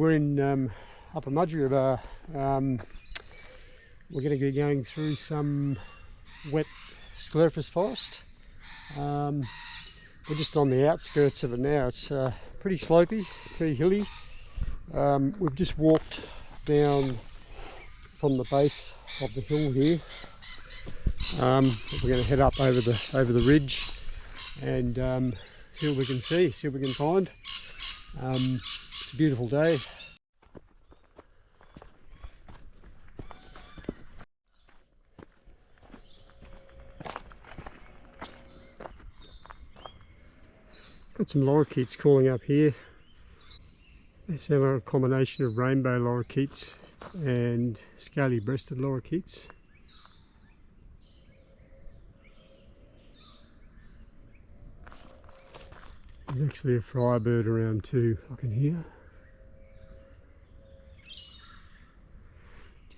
we're in Upper Mudgee River. We're going to be going through some wet Sclerophyll forest. We're just on the outskirts of it now. It's pretty slopey, pretty hilly. We've just walked down from the base of the hill here. We're going to head up over the ridge and see what we can see what we can find. It's a beautiful day. Got some lorikeets calling up here. They sound like a combination of rainbow lorikeets and scaly-breasted lorikeets. There's actually a firebird around too, I can hear.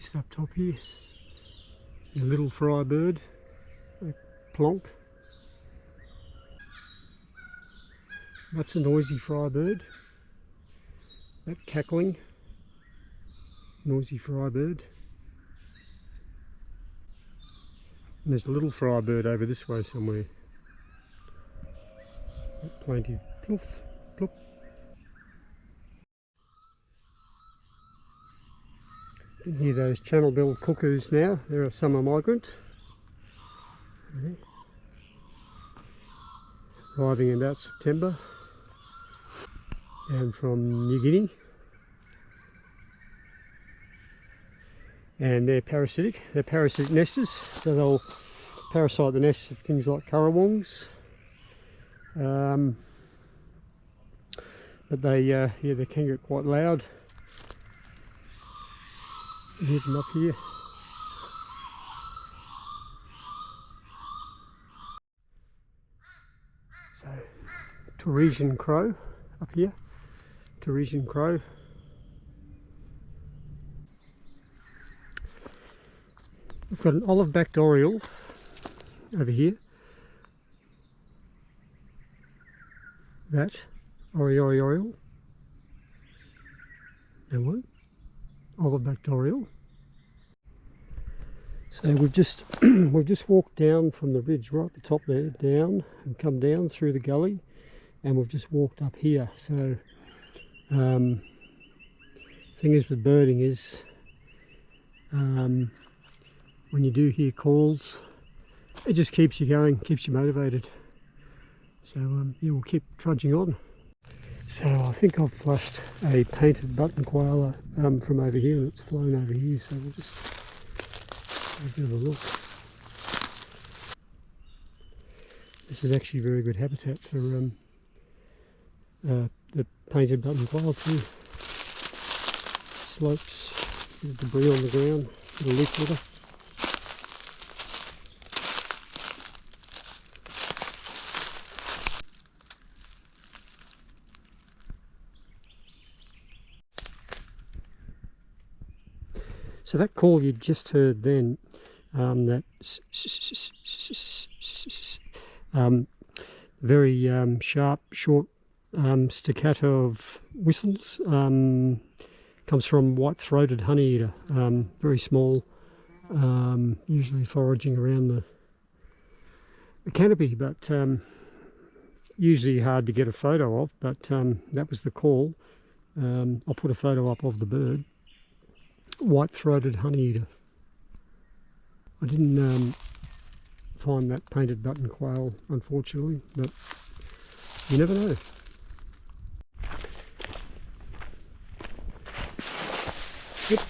Just up top here, a little firebird, a plonk. That's a noisy firebird. That cackling, noisy firebird. And there's a little firebird over this way somewhere. Plaintive ploof, plop. You can hear those channel-billed cuckoos now. They're a summer migrant. Arriving in about September. And from New Guinea. And they're parasitic. They're parasitic nesters, so they'll parasite the nests of things like currawongs. But they can get quite loud. You can hear them up here. So, Torresian crow up here. Torresian crow. We've got an olive-backed oriole over here. That oriole. And one olive-backed oriole. So we've just walked down from the ridge right at the top there, down and come down through the gully, and we've just walked up here. So thing is with birding is when you do hear calls, it just keeps you going, keeps you motivated. So yeah, we'll keep trudging on. So I think I've flushed a painted button koala from over here, and it's flown over here, so we'll just have a bit of a look. This is actually very good habitat for the painted button koala too. Slopes, bit of debris on the ground, bit of leaf litter. So that call you just heard then, that very sharp, short staccato of whistles, comes from white-throated honeyeater, very small, usually foraging around the canopy, but usually hard to get a photo of, but that was the call. I'll put a photo up of the bird. White-throated honeyeater. I didn't find that painted button quail, unfortunately, but you never know. Yep,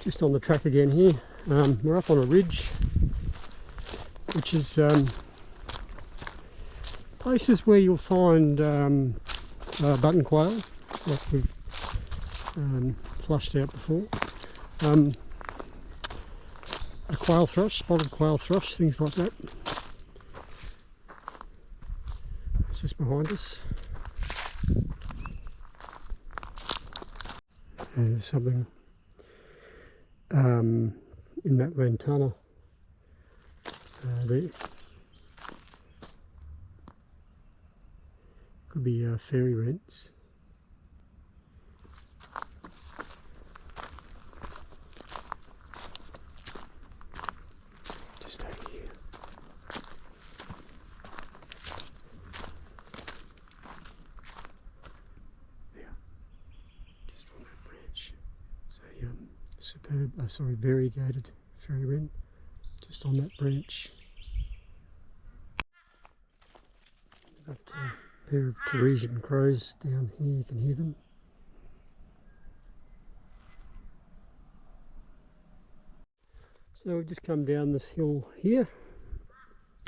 just on the track again here. We're up on a ridge, which is places where you'll find button quail, like we've flushed out before. A quail thrush, spotted quail thrush, things like that. It's just behind us. And there's something in that lantana there. Could be fairy wrens. variegated fairy wren, just on that branch. Got a pair of Teresian crows down here, you can hear them. So we've just come down this hill here,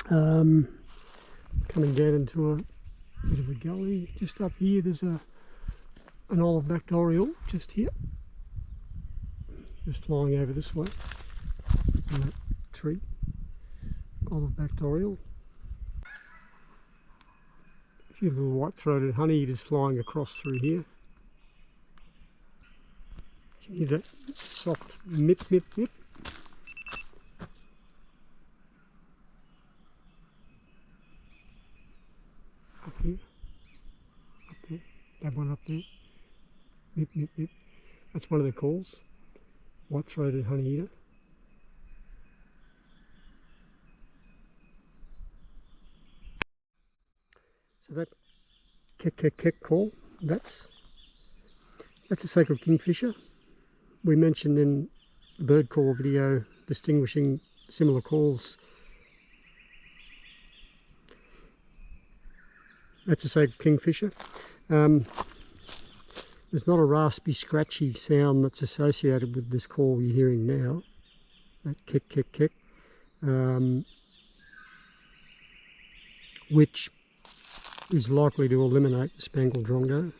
coming down into a bit of a gully. Just up here there's an olive-backed oriole, just here, just flying over this way, on that tree, olive-backed oriole. A few little white-throated honeyeaters flying across through here. You can hear that soft mip, mip, mip. Up here, up there, that one up there, mip, mip, mip. That's one of their calls, white-throated honeyeater. So that kick, kick, kick call, that's a sacred kingfisher. We mentioned in the bird call video distinguishing similar calls. That's a sacred kingfisher. There's not a raspy, scratchy sound that's associated with this call you're hearing now. That kick, kick, kick. Which is likely to eliminate the spangled drongo.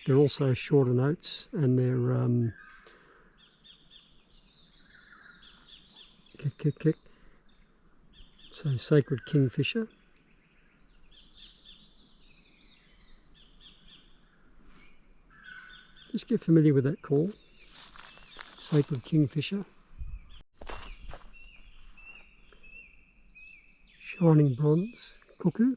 They're also shorter notes, and they're kick, kick, kick. So sacred kingfisher. Just get familiar with that call, sacred kingfisher. Shining bronze cuckoo.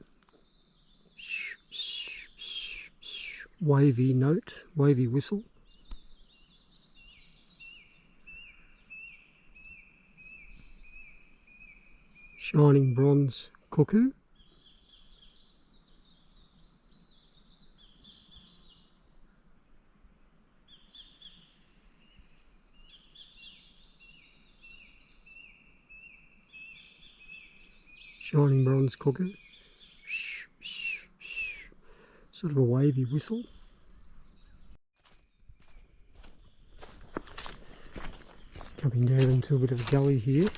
Wavy note, wavy whistle. Shining bronze cuckoo. Shining bronze cuckoo. Sort of a wavy whistle. Coming down into a bit of a gully here.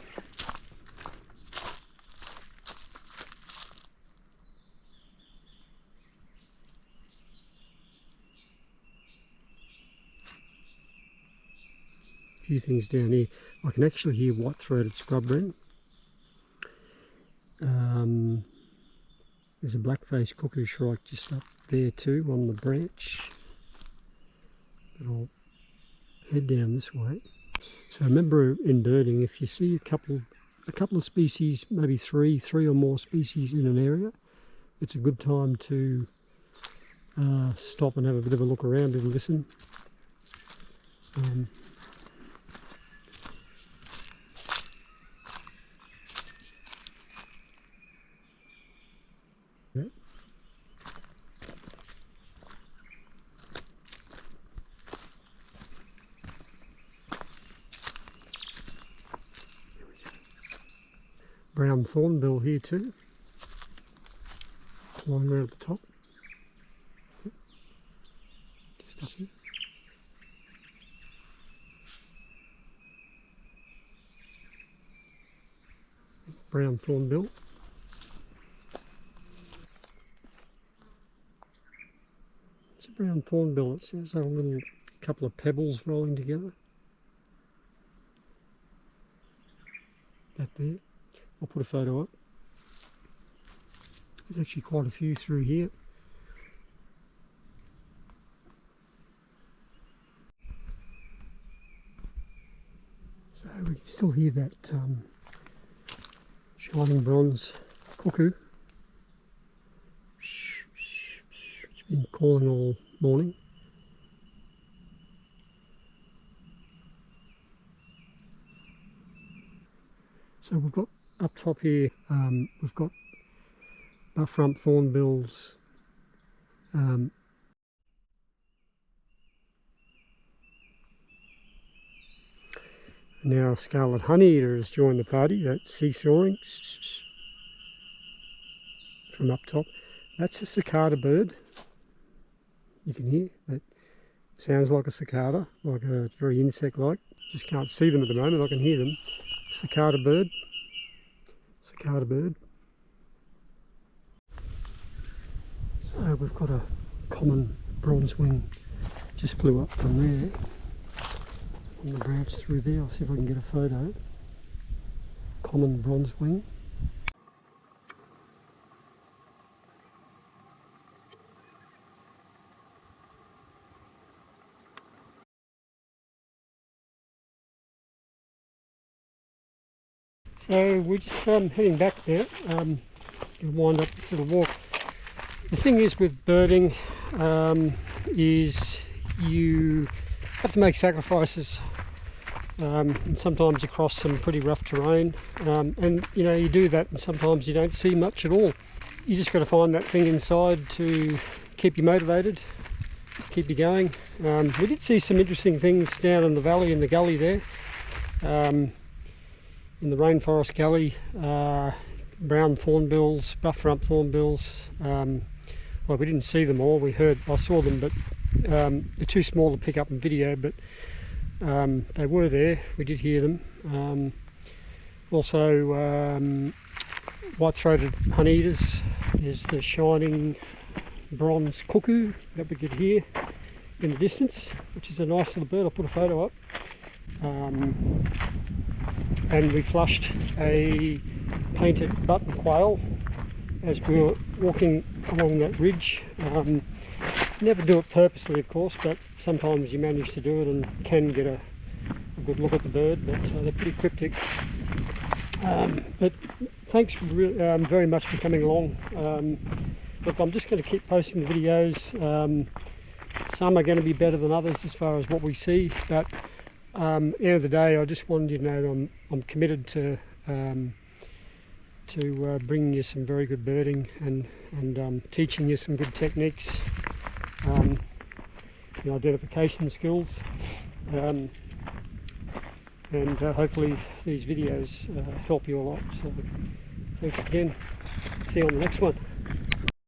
A few things down here. I can actually hear white-throated scrub wren. There's a black-faced cuckoo shrike just up there too on the branch. But I'll head down this way. So remember in birding, if you see a couple of species, maybe three or more species in an area, it's a good time to stop and have a bit of a look around and listen. Brown thornbill here too, flying around the top, just up here. Brown thornbill. It's a brown thornbill. It says a little couple of pebbles rolling together. That there. I'll put a photo up. There's actually quite a few through here. So we can still hear that shining bronze cuckoo. It's been calling all morning. So we've got up top here, we've got buff-rump thornbills, Now scarlet honeyeater has joined the party. That's seesawing from up top. That's a cicada bird. You can hear that. Sounds like a cicada, like it's very insect-like. Just can't see them at the moment. I can hear them. Cicada bird. Cicada bird. So we've got a common bronzewing. Just flew up from there on the branch through there. I'll see if I can get a photo. Common bronzewing. So we're just heading back now. We'll wind up this little walk. The thing is with birding is you have to make sacrifices, and sometimes you cross some pretty rough terrain, and you know, you do that and sometimes you don't see much at all. You just got to find that thing inside to keep you motivated, keep you going. We did see some interesting things down in the valley, in the gully there, in the rainforest gully. Brown thornbills, buff rump thornbills. Well, we didn't see them all. I saw them, but they're too small to pick up in video. But they were there. We did hear them. Also, white-throated honeyeaters. There's the shining bronze cuckoo that we could hear in the distance, which is a nice little bird. I'll put a photo up. And we flushed a painted button quail as we were walking along that ridge. Never do it purposely, of course, but sometimes you manage to do it and can get a good look at the bird, but they're pretty cryptic. But thanks very much for coming along. Look, I'm just going to keep posting the videos. Some are going to be better than others as far as what we see, but at the end of the day, I just wanted you to know that I'm committed to bringing you some very good birding and teaching you some good techniques, identification skills, and hopefully these videos help you a lot. So thanks again. See you on the next one.